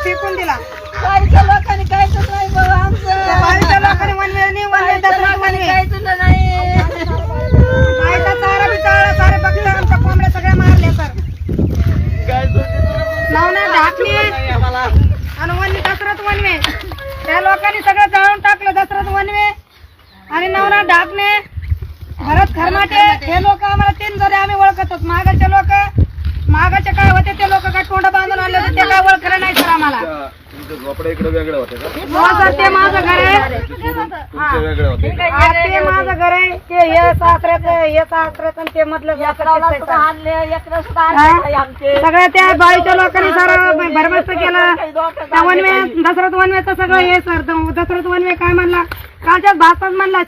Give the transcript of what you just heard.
फेकून दिला. बाईच्या लोकांनी काहीच नाही बाबा आमचं. बाईच्या लोकांनी वनवे बाईच्या लोकांनी काहीच नाही. बाईचा चारा बिचारा सारे बघले आमच्या कोंबड्या सगळ्या मारल्या सर. नवना ढाकणे आणि वनवे दसरथ वनवे त्या लोकांनी सगळं जळून टाकलं. दसरथ वनवे आणि नवना ढाकणे भरत खरमाटे हे लोक आम्हाला 3 जरी आम्ही ओळखतच. मागाचे लोक मागाचे काय होते ते लोक काय तोंड बांधून आले होते ते काय ओळखलं नाही सर आम्हाला. इकडे वेगळे होते का? ते माझं घर आहे. वेगळे होते ते माझं घर आहे. ते हे सासऱ्याचं आणि ते मधलं सगळ्या त्या बाईच्या लोकांनी सर भरमस्त केलं. त्या वनवे दसरथ वनवेचं सगळं हे सर दसरथ वनवे काय म्हणला कालच्याच भाषात म्हणला